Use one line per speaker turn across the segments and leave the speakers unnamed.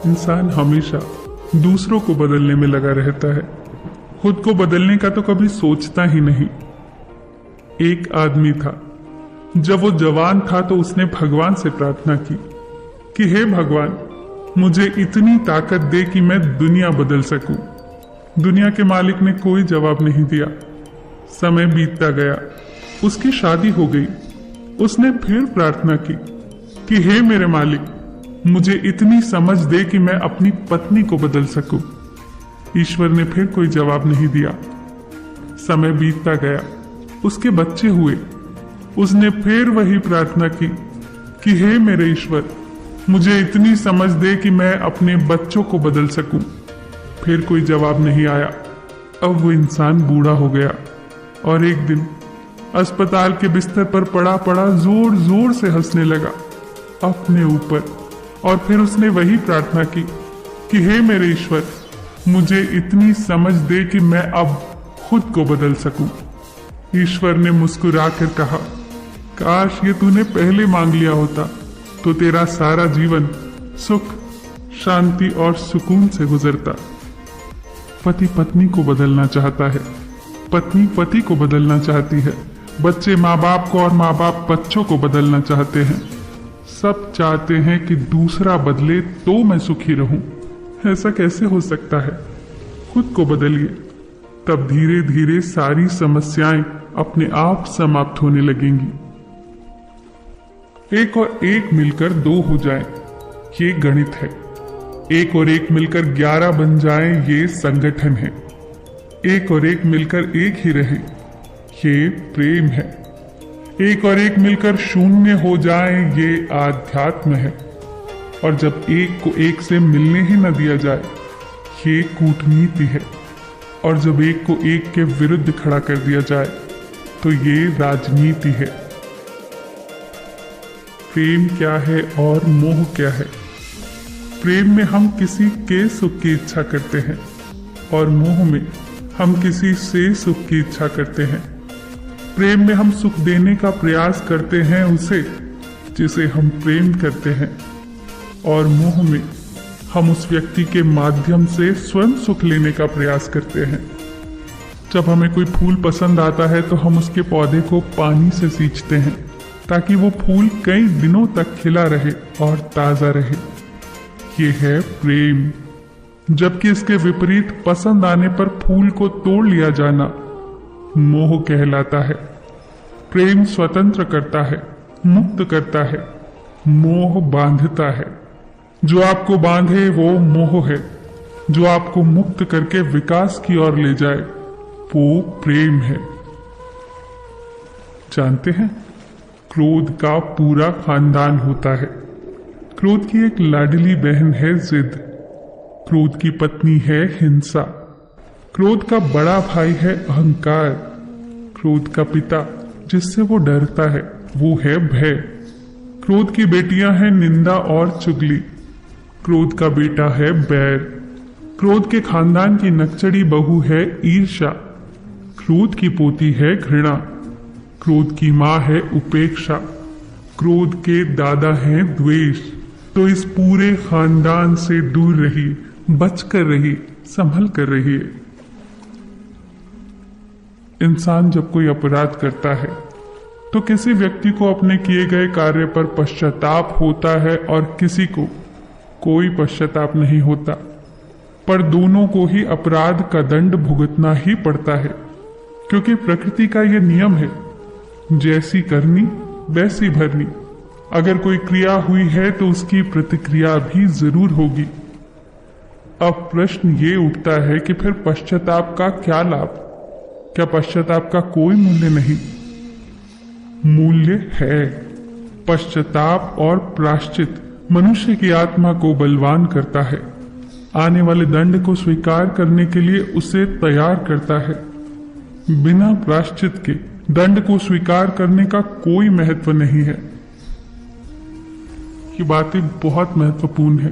इंसान हमेशा दूसरों को बदलने में लगा रहता है, खुद को बदलने का तो कभी सोचता ही नहीं। एक आदमी था, जब वो जवान था तो उसने भगवान से प्रार्थना की कि हे भगवान, मुझे इतनी ताकत दे कि मैं दुनिया बदल सकूं। दुनिया के मालिक ने कोई जवाब नहीं दिया। समय बीतता गया, उसकी शादी हो गई। उसने फिर प्रार्थना की कि हे मेरे मालिक, मुझे इतनी समझ दे कि मैं अपनी पत्नी को बदल सकूं। ईश्वर ने फिर कोई जवाब नहीं दिया। समय बीतता गया, उसके बच्चे हुए। उसने फिर वही प्रार्थना की कि हे मेरे ईश्वर, मुझे इतनी समझ दे कि मैं अपने बच्चों को बदल सकूं। फिर कोई जवाब नहीं आया। अब वो इंसान बूढ़ा हो गया और एक दिन अस्पताल के बिस्तर पर पड़ा पड़ा जोर जोर से हंसने लगा अपने ऊपर। और फिर उसने वही प्रार्थना की कि हे मेरे ईश्वर, मुझे इतनी समझ दे कि मैं अब खुद को बदल सकूं। ईश्वर ने मुस्कुरा कर कहा, काश ये तूने पहले मांग लिया होता तो तेरा सारा जीवन सुख, शांति और सुकून से गुजरता। पति पत्नी को बदलना चाहता है, पत्नी पति को बदलना चाहती है, बच्चे माँ बाप को और माँ बाप बच्चों को बदलना चाहते हैं। सब चाहते हैं कि दूसरा बदले तो मैं सुखी रहूं। ऐसा कैसे हो सकता है? खुद को बदलिए, तब धीरे धीरे सारी समस्याएं अपने आप समाप्त होने लगेंगी। एक और एक मिलकर 2 हो जाएं, ये गणित है। एक और एक मिलकर 11 बन जाएं, ये संगठन है। एक और एक मिलकर एक ही रहे, ये प्रेम है। एक और एक मिलकर 0 हो जाए, ये आध्यात्म है। और जब एक को एक से मिलने ही न दिया जाए, ये कूटनीति है। और जब एक को एक के विरुद्ध खड़ा कर दिया जाए तो ये राजनीति है। प्रेम क्या है और मोह क्या है? प्रेम में हम किसी के सुख की इच्छा करते हैं और मोह में हम किसी से सुख की इच्छा करते हैं। प्रेम में हम सुख देने का प्रयास करते हैं उसे जिसे हम प्रेम करते हैं, और मोह में हम उस व्यक्ति के माध्यम से स्वयं सुख लेने का प्रयास करते हैं। जब हमें कोई फूल पसंद आता है तो हम उसके पौधे को पानी से सींचते हैं ताकि वो फूल कई दिनों तक खिला रहे और ताजा रहे। ये है प्रेम। जबकि इसके विपरीत पसंद आने पर फूल को तोड़ लिया जाना मोह कहलाता है। प्रेम स्वतंत्र करता है, मुक्त करता है, मोह बांधता है। जो आपको बांधे वो मोह है, जो आपको मुक्त करके विकास की ओर ले जाए वो प्रेम है। जानते हैं, क्रोध का पूरा खानदान होता है। क्रोध की एक लाडली बहन है जिद, क्रोध की पत्नी है हिंसा, क्रोध का बड़ा भाई है अहंकार, क्रोध का पिता जिससे वो डरता है वो है भय, क्रोध की बेटियां हैं निंदा और चुगली, क्रोध का बेटा है बैर, क्रोध के खानदान की नकचड़ी बहू है ईर्ष्या, क्रोध की पोती है घृणा, क्रोध की माँ है उपेक्षा, क्रोध के दादा हैं द्वेष। तो इस पूरे खानदान से दूर रहिए, बच कर रहिए, संभल कर रहिए। इंसान जब कोई अपराध करता है तो किसी व्यक्ति को अपने किए गए कार्य पर पश्चाताप होता है और किसी को कोई पश्चाताप नहीं होता, पर दोनों को ही अपराध का दंड भुगतना ही पड़ता है, क्योंकि प्रकृति का यह नियम है, जैसी करनी वैसी भरनी। अगर कोई क्रिया हुई है तो उसकी प्रतिक्रिया भी जरूर होगी। अब प्रश्न ये उठता है कि फिर पश्चाताप का क्या लाभ? क्या पश्चाताप का कोई मूल्य नहीं? मूल्य है। पश्चाताप और प्रायश्चित मनुष्य की आत्मा को बलवान करता है, आने वाले दंड को स्वीकार करने के लिए उसे तैयार करता है। बिना प्रायश्चित के दंड को स्वीकार करने का कोई महत्व नहीं है। ये बातें बहुत महत्वपूर्ण है,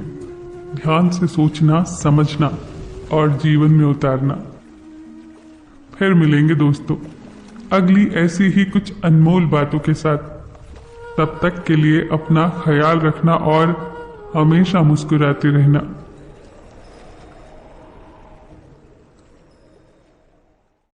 ध्यान से सोचना, समझना और जीवन में उतारना। फिर मिलेंगे दोस्तों अगली ऐसी ही कुछ अनमोल बातों के साथ। तब तक के लिए अपना ख्याल रखना और हमेशा मुस्कुराते रहना।